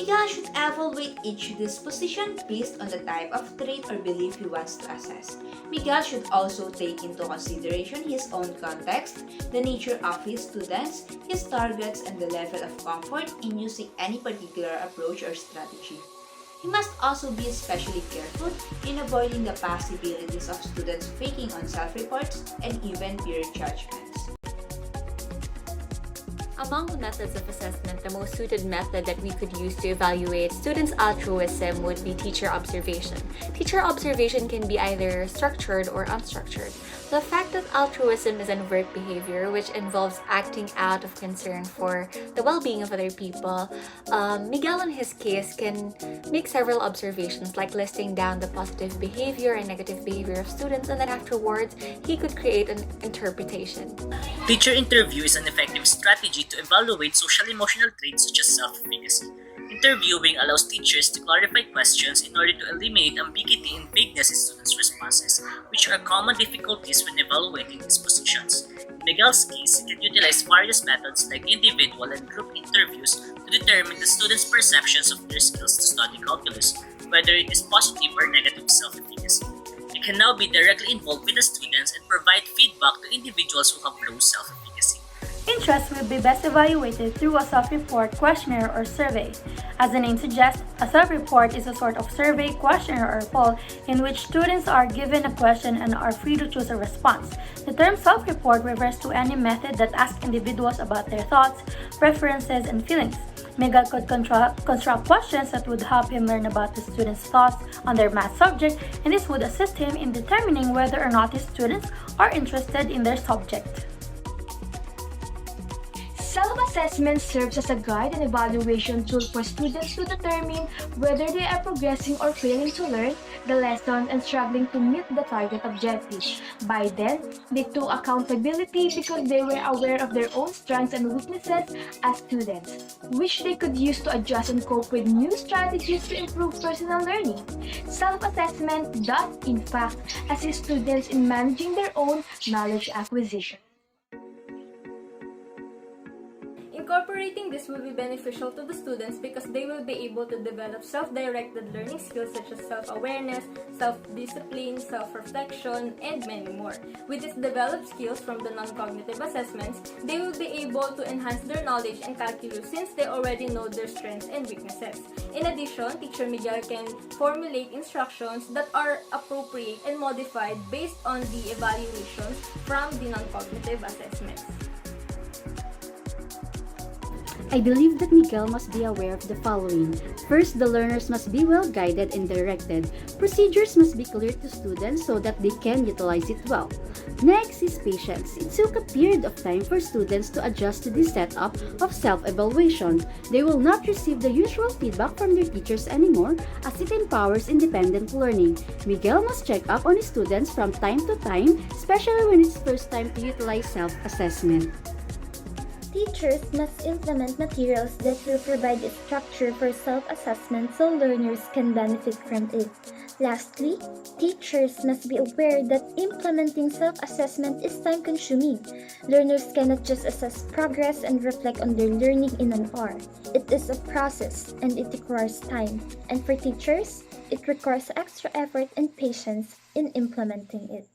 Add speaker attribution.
Speaker 1: Miguel should evaluate each disposition based on the type of trait or belief he wants to assess. Miguel should also take into consideration his own context, the nature of his students, his targets, and the level of comfort in using any particular approach or strategy. He must also be especially careful in avoiding the possibilities of students faking on self-reports and even peer judgments.
Speaker 2: Among the methods of assessment, the most suited method that we could use to evaluate students' altruism would be teacher observation. Teacher observation can be either structured or unstructured. The fact that altruism is an overt behavior which involves acting out of concern for the well-being of other people, Miguel in his case can make several observations like listing down the positive behavior and negative behavior of students, and then afterwards he could create an interpretation.
Speaker 3: Teacher interview is an effective strategy to evaluate social-emotional traits such as self-efficacy. Interviewing allows teachers to clarify questions in order to eliminate ambiguity and vagueness in students' responses, which are common difficulties when evaluating dispositions. In Miguel's case, he can utilize various methods like individual and group interviews to determine the students' perceptions of their skills to study calculus, whether it is positive or negative self-efficacy. He can now be directly involved with the students and provide feedback to individuals who have low self-efficacy.
Speaker 4: Interest will be best evaluated through a self-report, questionnaire, or survey. As the name suggests, a self-report is a sort of survey, questionnaire, or poll in which students are given a question and are free to choose a response. The term self-report refers to any method that asks individuals about their thoughts, preferences, and feelings. Miguel could construct questions that would help him learn about the students' thoughts on their math subject, and this would assist him in determining whether or not his students are interested in their subject.
Speaker 5: Self-assessment serves as a guide and evaluation tool for students to determine whether they are progressing or failing to learn the lesson and struggling to meet the target objectives. By then, they took accountability because they were aware of their own strengths and weaknesses as students, which they could use to adjust and cope with new strategies to improve personal learning. Self-assessment does, in fact, assist students in managing their own knowledge acquisition.
Speaker 6: Incorporating this will be beneficial to the students because they will be able to develop self-directed learning skills such as self-awareness, self-discipline, self-reflection, and many more. With these developed skills from the non-cognitive assessments, they will be able to enhance their knowledge in calculus since they already know their strengths and weaknesses. In addition, Teacher Miguel can formulate instructions that are appropriate and modified based on the evaluations from the non-cognitive assessments.
Speaker 7: I believe that Miguel must be aware of the following. First, the learners must be well guided and directed. Procedures must be clear to students so that they can utilize it well. Next is patience. It took a period of time for students to adjust to this setup of self-evaluation. They will not receive the usual feedback from their teachers anymore as it empowers independent learning. Miguel must check up on his students from time to time, especially when it's first time to utilize self-assessment.
Speaker 8: Teachers must implement materials that will provide a structure for self-assessment so learners can benefit from it. Lastly, teachers must be aware that implementing self-assessment is time-consuming. Learners cannot just assess progress and reflect on their learning in an hour. It is a process and it requires time. And for teachers, it requires extra effort and patience in implementing it.